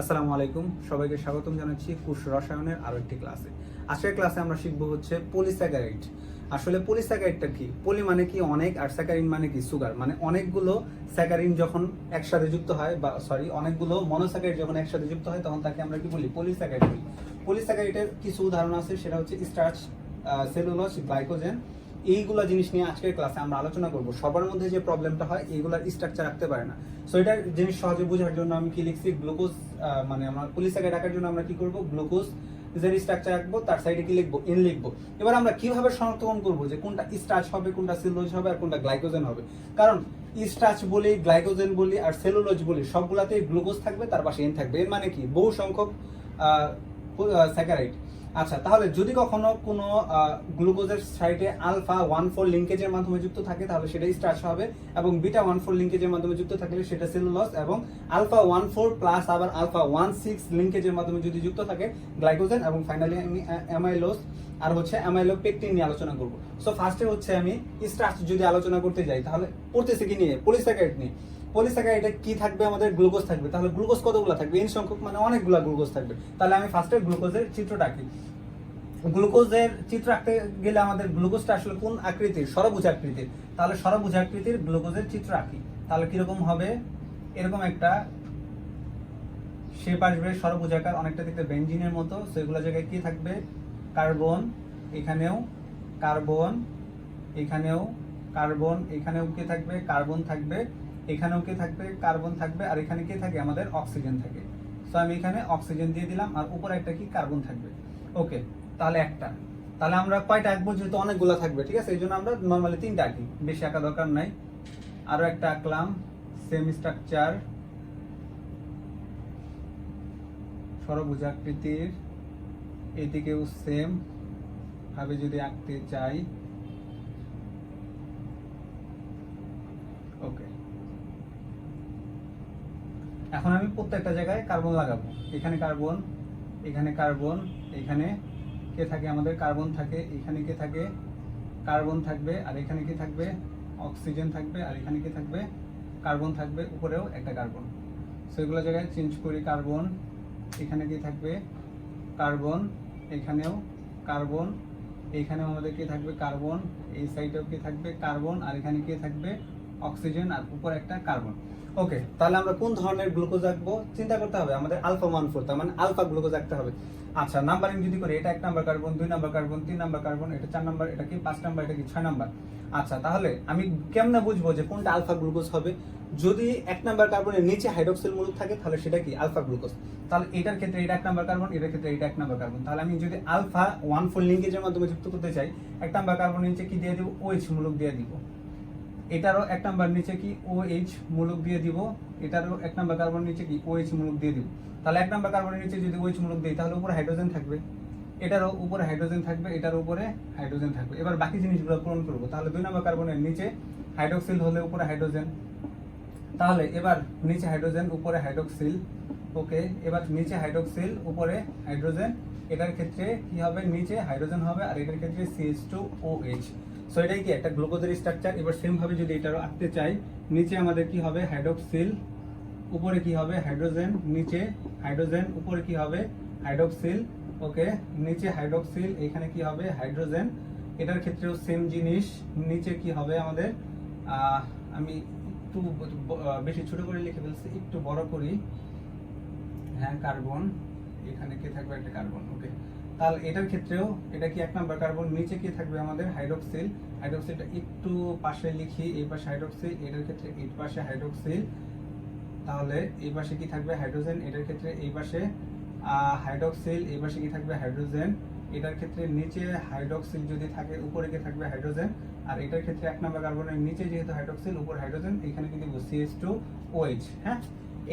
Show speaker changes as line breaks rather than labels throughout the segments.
আসসালামু আলাইকুম, সবাইকে স্বাগতম জানাচ্ছি কোষ রসায়নের আরো একটি ক্লাসে। আজকের ক্লাসে আমরা শিখবো হচ্ছে পলিস্যাকারাইড। আসলে পলিস্যাকারাইডটা কি? পলি মানে কি অনেক, আর স্যাকারিন মানে কি সুগার। মানে অনেকগুলো স্যাকারিন যখন একসাথে যুক্ত হয়, বা অনেকগুলো মনোস্যাকারাইড যখন একসাথে যুক্ত হয় তখন তাকে আমরা কি বলি? পলিস্যাকারাইড বলি। পলিস্যাকারাইডের কিছু উদাহরণ আছে, সেটা হচ্ছে স্টার্চ, সেলুলোজ, গ্লাইকোজেন। এইগুলা জিনিস নিয়ে আজকের ক্লাসে আমরা আলোচনা করব। সবার মধ্যে যে প্রবলেমটা হয়, এইগুলার স্ট্রাকচার রাখতে পারে না। সো এটা জিনিস সহজে বোঝার জন্য আমি কি লিখছি, গ্লুকোজ, মানে আমরা পলিস্যাকারাইড রাখার জন্য আমরা কি করব, গ্লুকোজ এর স্ট্রাকচার রাখবো, তার সাইডে কি লিখবো, এন লিখবো। এবার আমরা কিভাবে শনাক্তকরণ করবো যে কোনটা স্টার্চ হবে, কোনটা সেলুলোজ হবে, আর কোনটা গ্লাইকোজেন হবে? কারণ স্টার্চ বলি, গ্লাইকোজেন বলি, আর সেলুলোজ বলি, সবগুলাতেই গ্লুকোজ থাকবে, তার পাশে এন থাকবে। এর মানে কি? বহু সংখ্যক স্যাকারাইড। আচ্ছা, তাহলে যদি কখনো কোনো গ্লুকোজের সাইডে আলফা 1,4 লিঙ্কেজের মাধ্যমে যুক্ত থাকে তাহলে সেটা স্টার্চ হবে, এবং বিটা 1,4 লিঙ্কেজের মাধ্যমে যুক্ত থাকলে সেটা সেলুলোজ, এবং আলফা 1,4 প্লাস আবার আলফা 1,6 লিঙ্কেজের মাধ্যমে যদি যুক্ত থাকে গ্লাইকোজেন, এবং ফাইনালি আমি অ্যামাইলোজ আর হচ্ছে অ্যামাইলোপেকটিন নিয়ে আলোচনা করব। সো ফার্স্টে হচ্ছে আমি স্টার্চ যদি আলোচনা করতে যাই তাহলে পড়তেছে কি নিয়ে? পলিস্যাকারাইড নিয়ে। পলিস্যাকারাইডে কি থাকবে? আমাদের গ্লুকোজ থাকবে। তাহলে গ্লুকোজ কতগুলো থাকবে? এন সংখ্যক, মানে অনেকগুলা গ্লুকোজ থাকবে। তাহলে আমি ফার্স্টে গ্লুকোজের চিত্রটা আঁকি। গ্লুকোজের চিত্র আঁকতে গেলে আমাদের গ্লুকোজটা আসলে কোন আকৃতির? ষড়ভুজ আকৃতির। তাহলে ষড়ভুজ আকৃতির গ্লুকোজের চিত্র আঁকি। তাহলে কিরকম হবে? এরকম একটা শেপ আসবে, ষড়ভুজাকার, অনেকটা দেখতে বেনজিনের মতো। সেগুলো জায়গায় কি থাকবে? কার্বন, এখানেও কার্বন, এখানেও কার্বন, এখানেও কি থাকবে? কার্বন থাকবে, এখানেও কি থাকবে? কার্বন থাকবে, আর এখানে কি থাকে? আমাদের অক্সিজেন থাকে। সো আমি এখানে অক্সিজেন দিয়ে দিলাম, আর উপরে একটা কি? কার্বন থাকবে। ওকে, তাহলে একটা। তাহলে আমরা কয়টা আঁকবো? যেহেতু অনেকগুলো থাকবে, ঠিক আছে, এই জন্য আমরা নর্মালি 3টা আঁকি, বেশি আঁকা দরকার নাই। আরো একটা আঁকলাম, সেম স্ট্রাকচার, ষড়ভুজাকৃতির, এদিকেও সেম ভাবে যদি আঁকতে চাই। ওকে, এখন আমি প্রত্যেকটা জায়গায় কার্বন লাগাবো। এখানে কার্বন, এখানে কার্বন, এখানে কে থাকে? আমাদের কার্বন থাকে। এখানে কে থাকে? কার্বন থাকবে, আর এখানে কি থাকবে? অক্সিজেন থাকবে, আর এখানে কি থাকবে? কার্বন থাকবে, উপরেও একটা কার্বন। সো এগুলো জায়গায় চেঞ্জ করি। কার্বন, এখানে কি থাকবে? কার্বন, এখানেও কার্বন, এইখানেও আমাদের কি থাকবে? কার্বন, এই সাইডেও কি থাকবে? কার্বন, আর এখানে কি থাকবে? অক্সিজেন, আর উপরে একটা কার্বন। ওকে, তাহলে আমরা কোন ধরনের গ্লুকোজ আঁকবো? চিন্তা করতে হবে, আমাদের আলফা 1,4, তার মানে আলফা গ্লুকোজ আঁকতে হবে। আচ্ছা, নাম্বারিং যদি করি, এটা 1 number carbon, 2 number carbon, 3 number carbon, এটা 4 নাম্বার, এটা কি 5 নাম্বার, এটা কি 6 নাম্বার। আচ্ছা, তাহলে আমি কেমনে বুঝবো যে কোনটা আলফা গ্লুকোজ হবে? যদি 1 নাম্বার কার্বনের নিচে হাইড্রোক্সিল মূলক থাকে তাহলে সেটা কি? Alpha glucose. তাহলে এটার ক্ষেত্রে এটা 1 নাম্বার কার্বন, এটার ক্ষেত্রে এটা 1 নাম্বার কার্বন। তাহলে আমি যদি আলফা 1,4 লিঙ্কেজের মাধ্যমে যুক্ত করতে চাই, 1 নাম্বার কার্বনের নিচে কি দিয়ে দিব? OH মূলক দিয়ে দিব। এটারও 1 নাম্বার নিচে কি? OH মূলক দিয়ে দিব। এটারও 1 নাম্বার কার্বন নিচে কি? OH মূলক দিয়ে দিব। তাহলে 1 নাম্বার কার্বনের নিচে যদি OH মূলক দেই তাহলে উপরে হাইড্রোজেন থাকবে, এটারও উপরে হাইড্রোজেন থাকবে, এটার উপরে হাইড্রোজেন থাকবে। এবার বাকি জিনিসগুলো পূরণ করব। তাহলে 2 নাম্বার কার্বনের নিচে হাইড্রোক্সিল হলে উপরে হাইড্রোজেন। তাহলে এবার নিচে হাইড্রোজেন, উপরে হাইড্রোক্সিল। ওকে, এবার নিচে হাইড্রোক্সিল, উপরে হাইড্রোজেন। এটার ক্ষেত্রে কি হবে? নিচে হাইড্রোজেন হবে, আর এটার ক্ষেত্রে CH2OH। সো এটাই কি? একটা গ্লুকোজের স্ট্রাকচার। এবার সেম ভাবে যদি এটারও আঁকতে চাই, নিচে আমাদের কি হবে? হাইড্রোক্সিল, উপরে কি হবে? হাইড্রোজেন, নিচে হাইড্রোজেন, উপরে কি হবে? হাইড্রোক্সিল। ওকে, নিচে হাইড্রোক্সিল, এখানে কি হবে? হাইড্রোজেন। এটার ক্ষেত্রেও সেম জিনিস, নিচে কি হবে আমাদের? আমি একটু বেশি ছোট করে লিখে ফেলছি, একটু বড় করি। হ্যাঁ, কার্বন, এখানে কি থাকবে? একটা কার্বন। ওকে, তাহলে এটার ক্ষেত্রেও এটা কি 1 নাম্বার কার্বন, নিচে কি থাকবে আমাদের? হাইড্রোক্সিল। হাইড্রোক্সিলটা একটু পাশে লিখি, এই পাশে হাইড্রোক্সিল, এটার ক্ষেত্রে এই পাশে হাইড্রোক্সিল। তাহলে এই পাশে কি থাকবে? হাইড্রোজেন। এটার ক্ষেত্রে এই পাশে হাইড্রোক্সিল, এই পাশে কি থাকবে? হাইড্রোজেন। এটার ক্ষেত্রে নিচে হাইড্রোক্সিল যদি থাকে, উপরে কি থাকবে? হাইড্রোজেন। আর এটার ক্ষেত্রে 1 নাম্বার কার্বনের নিচে যেহেতু হাইড্রোক্সিল, উপরে হাইড্রোজেন, এখানে কিন্তু CH2OH। হ্যাঁ,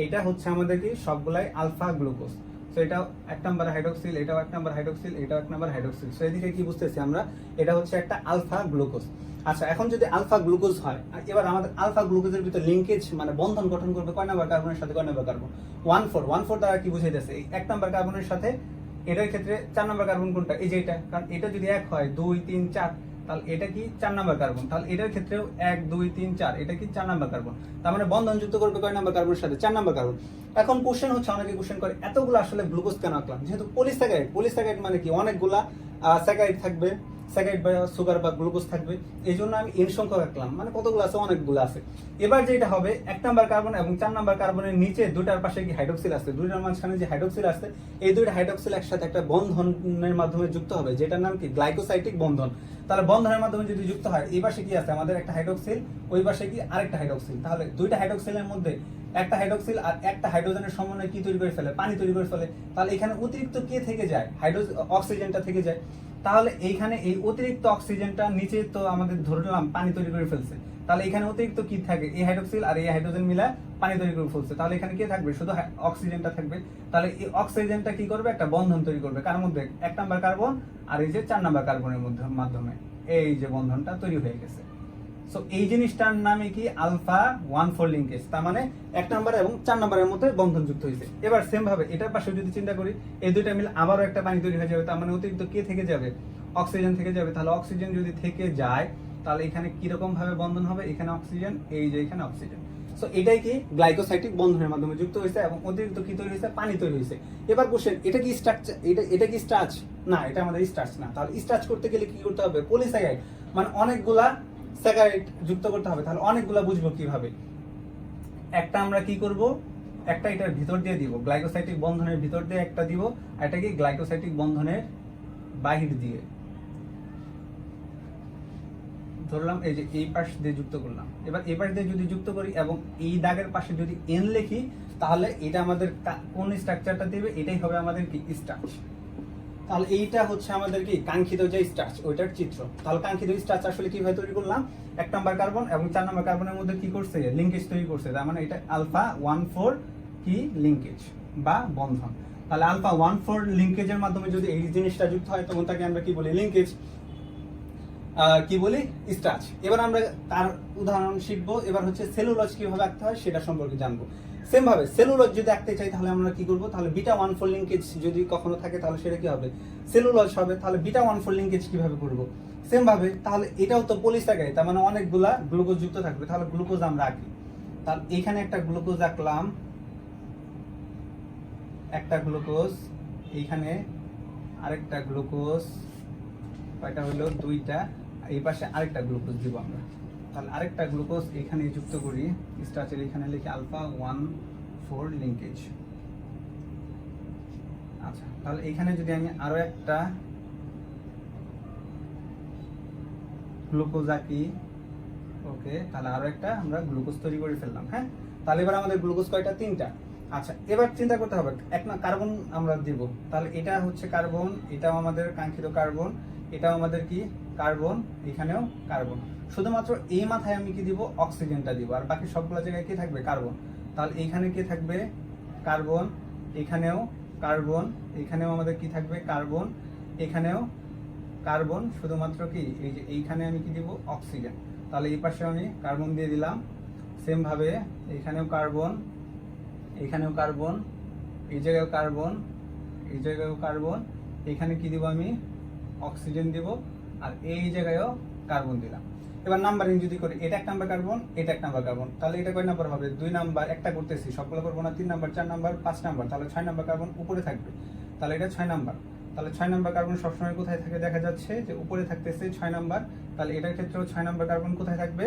এইটা হচ্ছে আমাদের কি? সবগুলাই আলফা গ্লুকোজ। সো এটাও 1 নাম্বার হাইড্রোক্সিল, এটাও 1 নাম্বার হাইড্রোক্সিল, এটাও 1 নাম্বার হাইড্রোক্সিল। সো এদিকে কি বুঝতেছি আমরা? এটা হচ্ছে একটা আলফা গ্লুকোজ। আচ্ছা, এখন যদি আলফা গ্লুকোজ হয়, এবার আমাদের আলফা গ্লুকোজের ভিতর লিংকেজ মানে বন্ধন গঠন করবে কয় নাম্বার কার্বনের সাথে? কয় নাম্বার কার্বন? 1,4 দ্বারা কি বুঝাইতেছে? এই 1 নাম্বার কার্বনের সাথে, এটার ক্ষেত্রে 4 নাম্বার কার্বন কোনটা? এই যে এটা, কারণ এটা যদি 1 হয়, 2, 3, 4, তাহলে এটা কি 4 নাম্বার কার্বন, তাহলে এটার ক্ষেত্রেও 1 2 3 4 এটা কি 4 নাম্বার কার্বন। তার মানে বন্ধন যুক্ত করবে কয় নাম্বার কার্বনের সাথে, 4 নাম্বার কার্বন। এখন কোশ্চেন হচ্ছে, অনেকে কোশ্চেন করে এতগুলো আসলে গ্লুকোজ কেন আঁকলাম, যেহেতু পলিস্যাকারাইড, পলিস্যাকারাইড মানে কি অনেকগুলা স্যাকারাইড থাকবে, স্যাকারাইড বা সুগার বা গ্লুকোজ থাকবে, এই জন্য আমি এন সংখ্যক আঁকলাম, মানে কতগুলো আছে, অনেকগুলো আছে। এবার যেটা হবে 1 নাম্বার কার্বন এবং 4 নাম্বার কার্বনের নিচে দুটার পাশে কি হাইড্রোক্সিল আছে, দুইটার মাঝখানে যে হাইড্রোক্সিল আছে, এই দুইটা হাইড্রোক্সিল একসাথে একটা বন্ধনের মাধ্যমে যুক্ত হবে, যেটার নাম কি গ্লাইকোসাইটিক বন্ধন। তাহলে বন্ধনের মাধ্যমে যদি যুক্ত হয়, এই পাশে কি আছে আমাদের একটা হাইড্রোক্সিল, ওই পাশে কি আরেকটা হাইড্রোক্সিল, তাহলে দুইটা হাইড্রোক্সিলের মধ্যে একটা হাইড্রোক্সিল আর একটা হাইড্রোজেনের সমন্বয়ে কি তৈরি করে ফেলে, পানি তৈরি করে ফেলে। তাহলে এখানে অতিরিক্ত কে থেকে যায়, অক্সিজেনটা থেকে যায়। তাহলে এইখানে এই অতিরিক্ত অক্সিজেনটা নিচে তো আমাদের ধরলাম পানি তৈরি করে ফেলছে, তাহলে এখানে অতিরিক্ত কি থাকে, এই হাইড্রোক্সিল আর এই হাইড্রোজেন মিলা পানি তৈরি করে ফেলছে, তাহলে এখানে কি থাকবে, শুধু অক্সিজেনটা থাকবে। তাহলে এই অক্সিজেনটা কি করবে, একটা বন্ধন তৈরি করবে, কার মধ্যে, 1 নাম্বার কার্বন আর এই যে 4 নাম্বার কার্বনের মাধ্যমে এই যে বন্ধনটা তৈরি হয়ে গেছে। সো এই জিনিসটার নামে কি আলফা 1,4 লিংকেজ, তার মানে 1 নাম্বার এবং 4 নাম্বারের মধ্যে বন্ধন যুক্ত হয়েছে। এবার সেম ভাবে এটার পাশে যদি চিন্তা করি, এই দুইটা মিলে আবারও একটা পানি তৈরি হয়ে যাবে, তার মানে অতিরিক্ত কে থেকে যাবে, অক্সিজেন থেকে যাবে। তাহলে অক্সিজেন যদি থেকে যায়, তাহলে এখানে কিরকম ভাবে বন্ধন হবে, এখানে অক্সিজেন, এই যে এখানে অক্সিজেন। সো এটাই কি গ্লাইকোসাইটিক বন্ধনের মাধ্যমে যুক্ত হয়েছে এবং অতিরিক্ত কি তৈরি হয়েছে, পানি তৈরি হয়েছে। এবার কোশ্চেন, এটা কি স্ট্রাকচার, এটা কি স্টার্চ না, এটা আমাদের স্টার্চ না। তাহলে স্টার্চ করতে গেলে কি করতে হবে, পলিস্যাকারাইড মানে অনেকগুলা স্যাকারাইড যুক্ত করতে হবে। তাহলে অনেকগুলা বুঝবো কিভাবে, একটা আমরা কি করব, একটা এটার ভিতর দিয়ে দিব, গ্লাইকোসাইটিক বন্ধনের ভিতর দিয়ে একটা দিব, আর এটা কি গ্লাইকোসাইটিক বন্ধনের বাহির দিয়ে ধরলাম, এই যে এই পাশ দিয়ে যুক্ত করলাম। এবার এই পাশ দিয়ে যদি যুক্ত করি এবং এই দাগের পাশে যদি এন লিখি, তাহলে এটা আমাদের কোন স্ট্রাকচারটা দিবে, এটাই হবে আমাদের কি স্টার্চ। তাহলে এইটা হচ্ছে আমাদের কি কাঙ্ক্ষিত যে স্টার্চ, ওইটার চিত্র। তাহলে কাঙ্ক্ষিত স্টার্চ আসলে কিভাবে তৈরি করলাম, 1 নাম্বার কার্বন এবং 4 নাম্বার কার্বনের মধ্যে কি করছে, লিংকেজ তৈরি করছে, তার মানে এটা আলফা 1,4 কি লিংকেজ বা বন্ধন। তাহলে আলফা 1,4 লিংকেজের মাধ্যমে যদি এই জিনিসটা যুক্ত হয়, তখন তাকে আমরা কি বলি, লিংকেজ, কি বলি, স্টার্চ। এবার আমরা তার উদাহরণ শিখবো। এবার হচ্ছে সেলুলোজ কিভাবে আঁকতে হয় সেটা সম্পর্কে জানবো। সেম ভাবে সেলুলোজ যদি আঁকতে চাই, তাহলে আমরা কি করব, তাহলে বিটা 1,4 লিংকেজ যদি কখনো থাকে, তাহলে সেটা কি হবে, সেলুলোজ হবে। তাহলে বিটা 1,4 লিংকেজ কিভাবে করব, সেম ভাবে। তাহলে এটাও তো পলিস্যাকারাইড, তার মানে অনেকগুলা গ্লুকোজ যুক্ত থাকবে। তাহলে গ্লুকোজ আমরা আঁকি, তাহলে এখানে একটা গ্লুকোজ আঁকলাম, একটা গ্লুকোজ, এইখানে আরেকটা গ্লুকোজ, কয়টা হলো, দুইটা, এই পাশে আরেকটা গ্লুকোজ দিব আমরা। তাহলে আরেকটা গ্লুকোজ এখানে যুক্ত করি, স্ট্রাকচার এখানে লিখি আলফা 1,4 লিংকেজ। আচ্ছা, তাহলে এখানে যদি আমি আরো একটা গ্লুকোজ আঁকি, ওকে, তাহলে আরো একটা আমরা গ্লুকোজ তৈরি করে ফেললাম। হ্যাঁ, তাহলে এবার আমাদের গ্লুকোজ কয়টা, 3টা। আচ্ছা, এবার চিন্তা করতে হবে, কার্বন আমরা দিব, তাহলে এটা হচ্ছে কার্বন, এটাও আমাদের কাঙ্ক্ষিত কার্বন, এটাও আমাদের কি কার্বন, এখানেও কার্বন। শুধুমাত্র এই মাথায় আমি কি দিব, অক্সিজেনটা দিব, আর বাকি সবগুলো জায়গায় কি থাকবে, কার্বন। তাহলে এইখানে কি থাকবে, কার্বন, এখানেও কার্বন, এখানেও আমাদের কি থাকবে, কার্বন, এখানেও কার্বন, শুধুমাত্র কি এই যে এইখানে আমি কি দিব, অক্সিজেন। তাহলে এই পাশে আমি কার্বন দিয়ে দিলাম। সেম ভাবে এখানেও কার্বন, এখানেও কার্বন, এই জায়গায় কার্বন, এই জায়গায়ও কার্বন, এখানে কি দিব আমি, অক্সিজেন দিব, আর এই জায়গায়ও কার্বন দিলাম। এবার নাম্বারিং যদি করি, এটা 1 নাম্বার কার্বন, এটা 1 নাম্বার কার্বন, তাহলে এটা কয় নাম্বার হবে, 2 নাম্বার। একটা করতেছি, সবগুলো করবো না, 3 নাম্বার, 4 নাম্বার, 5 নাম্বার, তাহলে 6 নাম্বার কার্বন উপরে থাকবে। তাহলে এটা 6 নাম্বার। তাহলে 6 নাম্বার কার্বন সবসময় কোথায় থাকে, দেখা যাচ্ছে যে উপরে থাকতেছে 6 নাম্বার। তাহলে এটার ক্ষেত্রেও 6 নাম্বার কার্বন কোথায় থাকবে,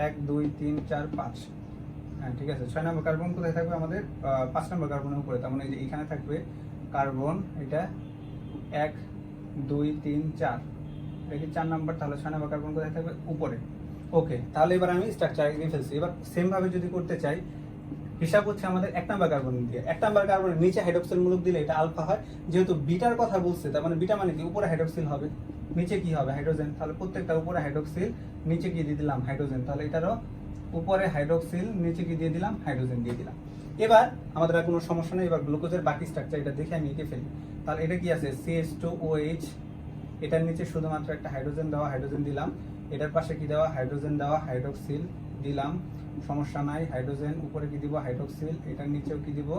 1 2 3 4 5। হ্যাঁ, ঠিক আছে, 6 নাম্বার কার্বন কোথায় থাকবে আমাদের, 5 নাম্বার কার্বনের উপরে। তার মানে এই যে এখানে থাকবে কার্বন, এটা 1 2 3 4, দেখি 4 নাম্বার। তাহলে 6 নাম্বার কার্বন কোথায় থাকবে, উপরে। ওকে, তাহলে এবার আমি স্ট্রাকচার এঁকে ফেলছি। এবার সেম ভাবে যদি করতে চাই, হিসাব হচ্ছে আমাদের 1 নাম্বার কার্বন দিয়ে, 1 নাম্বার কার্বনের নিচে হাইড্রোক্সিল মূলক দিলে এটা আলফা হয়। যেহেতু বিটার কথা বলছে, তার মানে বিটা মানে কি, উপরে হাইড্রোক্সিল হবে, নিচে কি হবে, হাইড্রোজেন। তাহলে প্রত্যেকটা উপরে হাইড্রোক্সিল, নিচে কি দিয়ে দিলাম, হাইড্রোজেন। তাহলে এটারও উপরে হাইড্রোক্সিল, নিচে কি দিয়ে দিলাম, হাইড্রোজেন দিয়ে দিলাম। এবার আমাদের আর কোনো সমস্যা নেই। এবার গ্লুকোজের বাকি স্ট্রাকচার এটা দেখে আমি এঁকে ফেলি। তাহলে এটা কি আছে, CH2OH, এটার নিচে শুধুমাত্র একটা হাইড্রোজেন দেওয়া, হাইড্রোজেন দিলাম। এটার পাশে কি দেওয়া, হাইড্রোজেন দেওয়া, হাইড্রোক্সিল দিলাম, সমস্যা নাই। হাইড্রোজেন উপরে কি দিব, হাইড্রোক্সিল, এটার নিচেও কি দিব,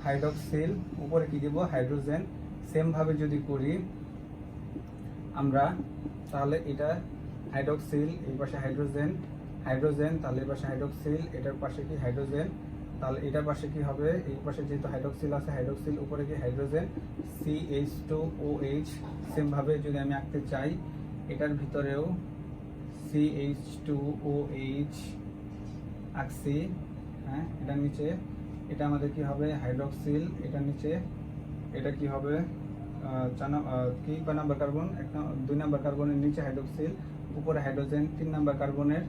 হাইড্রোক্সিল, উপরে কি দিব, হাইড্রোজেন। সেম ভাবে যদি করি, আমরা তাহলে এটা হাইড্রোক্সিল, এই পাশে হাইড্রোজেন, হাইড্রোজেন, তাহলে এই পাশে হাইড্রোক্সিল, এটার পাশে কি হাইড্রোজেন, তাহলে এটার পাশে কি হবে, এই পাশে যেহেতু হাইড্রোক্সিল আছে হাইড্রোক্সিল, উপরে কি হাইড্রোজেন, CH2OH। সেম ভাবে যদি আমি আঁকতে চাই এটার ভিতরেও CH2OH আঁকছি, হ্যাঁ। এটার নিচে এটা আমাদের কি হবে হাইড্রোক্সিল, এটার নিচে এটা কি হবে কি কয় নাম্বার কার্বন, 2 নাম্বার কার্বনের নিচে হাইড্রোক্সিল, উপরে হাইড্রোজেন, 3 নাম্বার কার্বনের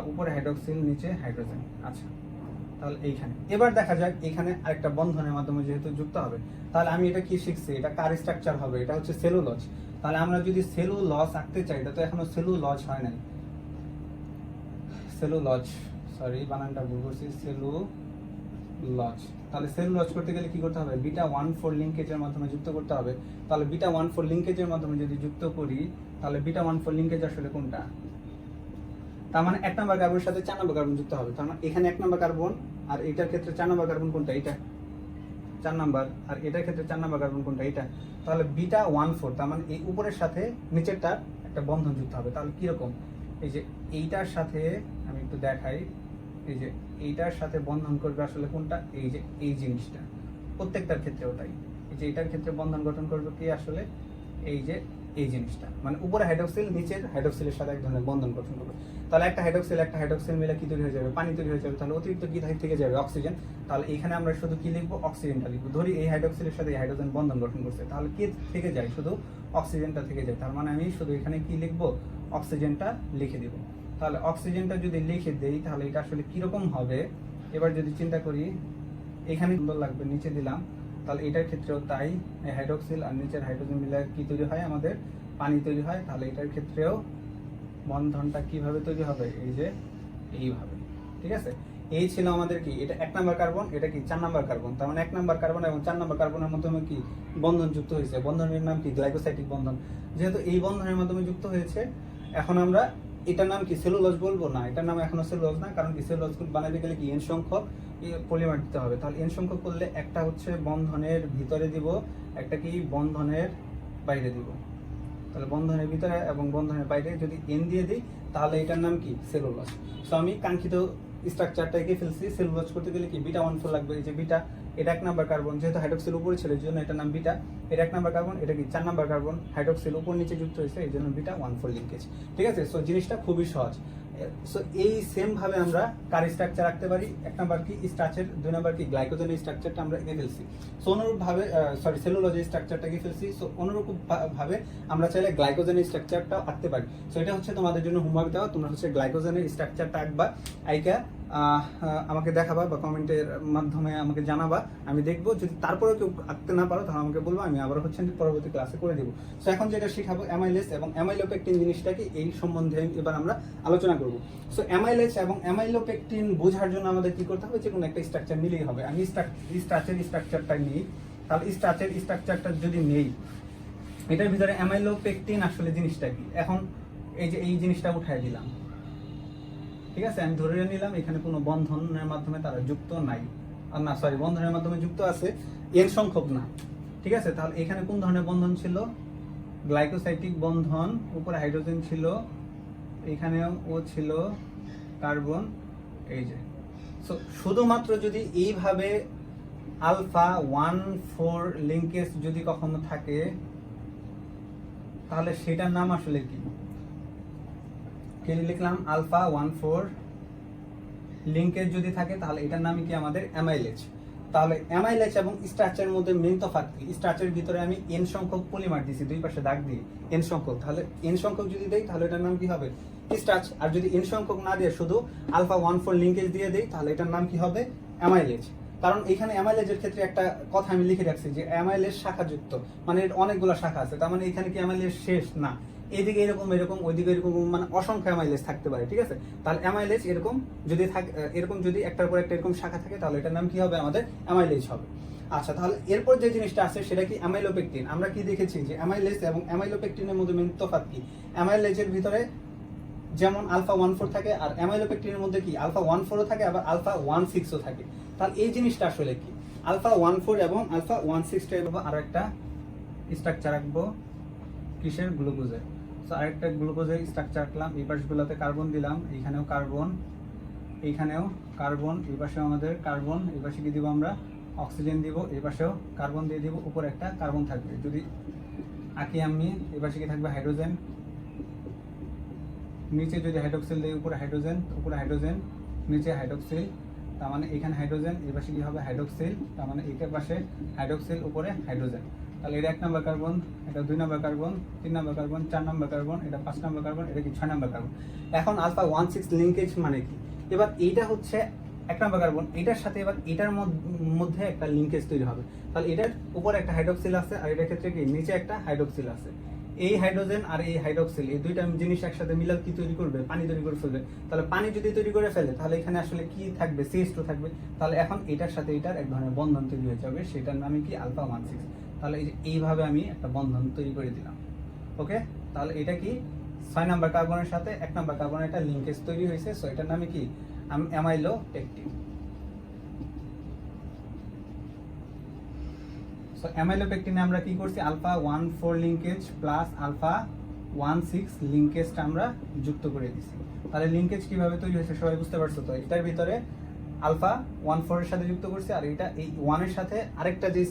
উপরে হাইড্রোক্সিল, নিচে হাইড্রোজেন। আচ্ছা, তাহলে এইখানে এবার দেখা যাক এখানে আরেকটা বন্ধনের মাধ্যমে যেহেতু যুক্ত হবে, তাহলে আমি এটা কি শিখছি, এটা কার স্ট্রাকচার হবে, এটা হচ্ছে সেলুলোজ। তাহলে আমরা যদি সেলুলজ আঁকতে চাই, এটা তো এখনো সেলুলজ হয় নাই, সেলুলজ, সরি বানানটা ভুল করছি, সেলুলজ। তাহলে সেলুলজ করতে গেলে কি করতে হবে, β14 লিঙ্কেজের মাধ্যমে যুক্ত করতে হবে। তাহলে β14 লিঙ্কেজের মাধ্যমে যদি যুক্ত করি, তাহলে β14 লিঙ্কেজ আসলে কোনটা, তার মানে 1 নাম্বার কার্বনের সাথে 4 নাম্বার কার্বন যুক্ত হবে। তার মানে এখানে 1 নাম্বার কার্বন, আর এটার ক্ষেত্রে 4 নাম্বার কার্বন কোনটা, এটা 4 নাম্বার, আর এটার ক্ষেত্রে 4 নাম্বার কার্বন কোনটা, এটা। তাহলে β14, তার মানে এই উপরের সাথে নিচেরটার একটা বন্ধন যুক্ত হবে। তাহলে কি রকম, এই যে এইটার সাথে আমি একটু দেখাই, এই যে এইটার সাথে বন্ধন করবে আসলে কোনটা, এই যে এই জিনিসটা, প্রত্যেকটার ক্ষেত্রে ওটাই। এই যে এটার ক্ষেত্রে বন্ধন গঠন করবে কি আসলে এই যে এই জিনিসটা, মানে উপরে হাইড্রোক্সিল, নিচের হাইড্রোক্সিলের সাথে এক ধরনের বন্ধন গঠন করবে। তাহলে একটা হাইড্রোক্সিল মিলে কি তৈরি হয়ে যাবে, পানি তৈরি হয়ে যাবে। তাহলে অতিরিক্ত কি থেকে যাবে, অক্সিজেন। তাহলে এখানে আমরা শুধু কি লিখবো, অক্সিজেনটা লিখবো। ধরি এই হাইড্রোক্সিলের সাথে এই হাইড্রোজেন বন্ধন গঠন করছে, তাহলে কি থেকে যায়, শুধু অক্সিজেনটা থেকে যায়। তার মানে আমি শুধু এখানে কি লিখবো, অক্সিজেনটা লিখে দিব। তাহলে অক্সিজেনটা যদি লিখে দেই তাহলে এটা আসলে কিরকম হবে, এবার যদি চিন্তা করি, এখানে সুন্দর লাগবে, নিচে দিলাম। তাহলে এটার ক্ষেত্রেও তাই, হাইড্রোক্সিল আর নিচের হাইড্রোজেন মিলে কি তৈরি হয়, আমাদের পানি তৈরি হয়। তাহলে এটার ক্ষেত্রেও বন্ধনটা কিভাবে তৈরি হবে, এই যে এইভাবে, ঠিক আছে। এই ছিল আমাদের কি, এটা 1 নাম্বার কার্বন, এটা কি 4 নাম্বার কার্বন। তার মানে 1 নাম্বার কার্বন এবং 4 নাম্বার কার্বনের মাধ্যমে কি বন্ধন যুক্ত হয়েছে, বন্ধনের নাম কি গ্লাইকোসাইটিক বন্ধন। যেহেতু এই বন্ধনের মাধ্যমে যুক্ত হয়েছে, এখন আমরা এটার নাম কি সেলুলোজ বলবো না, এটার নাম এখনো সেলুলোজ না, কারণ কি সেলুলোজ বানাতে গেলে কি n সংখ্যক পলিমার দিতে হবে। তাহলে n সংখ্যক করলে একটা হচ্ছে বন্ধনের ভিতরে দিব, একটা কি বন্ধনের বাইরে দিব। তাহলে বন্ধনের ভিতরে এবং বন্ধনের বাইরে যদি n দিয়ে দিই তাহলে এটার নাম কি সেলুলোজ। সো আমি কাঙ্ক্ষিত স্ট্রাকচারটা এঁকে ফেলছি। সেলুলোজ করতে গেলে কি β14 লাগবে, এই যে বিটা, এটা 1 নাম্বার কার্বন, যেহেতু হাইড্রোক্সিল উপরে ছিল এই জন্য এটার নাম বিটা। এটা 1 নাম্বার কার্বন, এটা কি 4 নাম্বার কার্বন, হাইড্রোক্সিল উপর নিচে যুক্ত হয়েছে এই জন্য β14 লিঙ্কেজ। ঠিক আছে, সো জিনিসটা খুবই সহজ। সো এই সেম ভাবে আমরা কার স্ট্রাকচার রাখতে পারি, 1 নাম্বার কি স্টার্চের, 2 নাম্বার কি গ্লাইকোজেনের স্ট্রাকচারটা আমরা এঁকে ফেলছি। সো অনুরূপ ভাবে সেলুলোজের স্ট্রাকচারটা এঁকে ফেলছি। সো অনুরূপ ভাবে আমরা চাইলে গ্লাইকোজেনের স্ট্রাকচারটাও আঁকতে পারি। সো এটা হচ্ছে তোমাদের জন্য হোমওয়ার্ক দেওয়া, তোমরা হচ্ছে গ্লাইকোজেনের স্ট্রাকচারটা আঁকবা, আইকা আমাকে দেখাবা বা কমেন্টের মাধ্যমে আমাকে জানাবা, আমি দেখবো। যদি তারপরেও কেউ আঁকতে না পারো তাহলে আমাকে বলবো, আমি আবার হচ্ছে পরবর্তী ক্লাসে করে দিব। সো এখন যেটা শেখাবো অ্যামাইলেজ এবং অ্যামাইলোপেকটিন জিনিসটা কি, এই সম্বন্ধে এবার আমরা আলোচনা করব। সো অ্যামাইলেজ এবং অ্যামাইলোপেকটিন বোঝার জন্য আমাদের কি করতে হবে, যে কোনো একটা স্ট্রাকচার নিলেই হবে। আমি স্টার্চের স্ট্রাকচারটা নিই, তাহলে স্টার্চের স্ট্রাকচারটা যদি নেই, এটার ভিতরে অ্যামাইলোপেকটিন আসলে জিনিসটা কি, এখন এই যে এই জিনিসটা উঠাই দিলাম, ঠিক আছে, আমি ধরে নিলাম এখানে কোনো বন্ধনের মাধ্যমে তারা যুক্ত নাই, আর না সরি বন্ধনের মাধ্যমে যুক্ত আছে, n সংখ্যক না। ঠিক আছে, তাহলে এখানে কোন ধরনের বন্ধন ছিল, গ্লাইকোসাইটিক বন্ধন, উপরে হাইড্রোজেন ছিল, এখানেও ও ছিল কার্বন, এই যে। সো শুধুমাত্র যদি এইভাবে আলফা 1,4 লিঙ্কেজ যদি কখনো থাকে তাহলে সেটার নাম আসলে কি, লিখলাম আলফা 1,4 লিঙ্কেজ যদি থাকে তাহলে এটার নাম কি আমাদের অ্যামাইলেজ। তাহলে অ্যামাইলেজ এবং স্টার্চের মধ্যে মেইন তফাৎ কি, স্টার্চের ভিতরে আমি n সংখ্যক পলিমার দিছি, দুই পাশে দাগ দিয়ে n সংখ্যক, তাহলে n সংখ্যক যদি দেই তাহলে এটার নাম কি হবে স্টার্চ। আর যদি n সংখ্যক না দিয়ে শুধু আলফা 1,4 লিঙ্কেজ দিয়ে দেই তাহলে এটার নাম কি হবে অ্যামাইলেজ। কারণ এখানে অ্যামাইলেজের ক্ষেত্রে একটা কথা আমি লিখে রাখছি যে অ্যামাইলেজ শাখাযুক্ত, মানে এর অনেকগুলো শাখা আছে, তার মানে এখানে কি অ্যামাইলেজ শেষ না, এইদিকে এরকম এরকম ওইদিকে এরকম, মানে অসংখ্য অ্যামাইলেজ থাকতে পারে। ঠিক আছে, তাহলে অ্যামাইলেজ এরকম যদি থাকে, এরকম যদি একটার পর একটা এরকম শাখা থাকে তাহলে এটার নাম কি হবে আমাদের অ্যামাইলেজ হবে। আচ্ছা, তাহলে এরপর যে জিনিসটা আছে সেটা কি অ্যামাইলোপেকটিন। আমরা কি দেখেছি যে অ্যামাইলেজ এবং অ্যামাইলোপেকটিনের মধ্যে মেইন তফাৎ কি, অ্যামাইলেজের ভিতরে যেমন আলফা 1,4 থাকে আর অ্যামাইলোপেকটিনের মধ্যে কি আলফা 1,4ও থাকে আবার আলফা 1,6ও থাকে। তাহলে এই জিনিসটা আসলে কি, আলফা 1,4 এবং আলফা 1,6 টাইপ আরো একটা স্ট্রাকচার রাখবো, কিসের? গ্লুকোজের। সো আরেকটা গ্লুকোজের স্ট্রাকচার আঁকলাম, এই পাশগুলোতে কার্বন দিলাম, এইখানেও কার্বন, এইখানেও কার্বন, এই পাশেও আমাদের কার্বন, এই পাশে কি দিব আমরা? অক্সিজেন দিব, এই পাশেও কার্বন দিয়ে দিব, উপরে একটা কার্বন থাকবে। যদি আঁকি আমি, এই পাশে কি থাকবে? হাইড্রোজেন, নিচে যদি হাইড্রোক্সিল দিই, উপরে হাইড্রোজেন, উপরে হাইড্রোজেন, নিচে হাইড্রোক্সিল, তার মানে এখানে হাইড্রোজেন, এই পাশে কি হবে? হাইড্রোক্সিল, তার মানে এইটার পাশে হাইড্রোক্সিল, উপরে হাইড্রোজেন। তাহলে এটা 1 নম্বর কার্বন, এটা 2 নম্বর কার্বন, 3 নম্বর কার্বন, 4 নম্বর কার্বন, এটা 5 নম্বর কার্বন, এটা কি 6 নম্বর কার্বন। এখন আলফা 1,6 লিঙ্কেজ মানে কি? এবার এইটা হচ্ছে 1 নম্বর কার্বন, এটার সাথে এবার এটার মধ্যে একটা লিঙ্কেজ তৈরি হবে। তাহলে এটার উপরে একটা হাইড্রোক্সিল আছে, আর এটার ক্ষেত্রে কি নিচে একটা হাইড্রোক্সিল আছে। এই হাইড্রোজেন আর এই হাইড্রোক্সিল, এই দুইটা জিনিস একসাথে মিলে কি তৈরি করবে? পানি তৈরি করে ফেলবে। তাহলে পানি যদি তৈরি করে ফেলে, তাহলে এখানে আসলে কি থাকবে? CH2 থাকবে। তাহলে এখন এটার সাথে এটার এক ধরনের বন্ধন তৈরি হয়ে যাবে, সেটার নামে কি? আলফা 1,6। তাহলে এইভাবে আমি একটা বন্ধন তৈরি করে দিলাম। ওকে, তাহলে এটা কি 6 নম্বর কার্বনের সাথে 1 নম্বর কার্বনের একটা লিঙ্কেজ তৈরি হয়েছে। সো এটার নামে কি? অ্যামাইলো পেকটিন। সো অ্যামাইলোপেকটিনে আমরা কি করছি? আলফা 1,4 লিঙ্কেজ প্লাস আলফা 1,6 লিঙ্কেজটা আমরা যুক্ত করে দিছি। তাহলে লিঙ্কেজ কিভাবে তৈরি হয়েছে সবাই বুঝতে পারছো তো? এটার ভিতরে আলফা 1,4 এর সাথে যুক্ত করছি, আর এটা এই 1 এর সাথে আরেকটা যে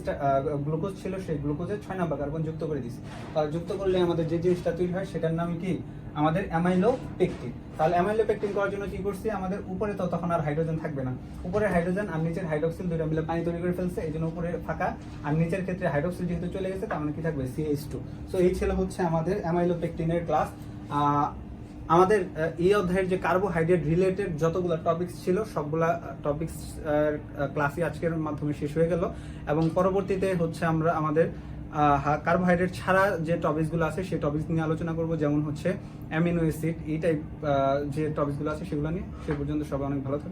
গ্লুকোজ ছিল, সেই গ্লুকোজের 6 নম্বর কার্বন যুক্ত করে দিছি। তাহলে যুক্ত করলে আমাদের যে জিনিসটা তৈরি হয় সেটার নাম কি? আমাদের অ্যামাইলোপেকটিন। তাহলে অ্যামাইলোপেকটিন করার জন্য কি করছি? আমাদের উপরে তো তখন আর হাইড্রোজেন থাকবে না, উপরে হাইড্রোজেন আর নিচের হাইড্রোক্সিল দুইটা মিলে পানি তৈরি করে ফেলছে, এই জন্য উপরে ফাঁকা, আর নিচের ক্ষেত্রে হাইড্রোক্সিল যেহেতু চলে গেছে, তার মানে কি থাকবে? CH2। সো এই ছিল হচ্ছে আমাদের অ্যামাইলোপেকটিনের ক্লাস। আমাদের এই অধ্যায়ের যে কার্বোহাইড্রেট রিলেটেড যতগুলো টপিকস ছিল, সবগুলা টপিকস ক্লাসই আজকের মাধ্যমে শেষ হয়ে গেল, এবং পরবর্তীতে হচ্ছে আমরা আমাদের কার্বোহাইড্রেট ছাড়া যে টপিকসগুলো আছে সেই টপিকস নিয়ে আলোচনা করব, যেমন হচ্ছে অ্যামিনো অ্যাসিড, এই টাইপ যে টপিকসগুলো আছে সেগুলো নিয়ে। সে পর্যন্ত সবাই অনেক ভালো থাকবে।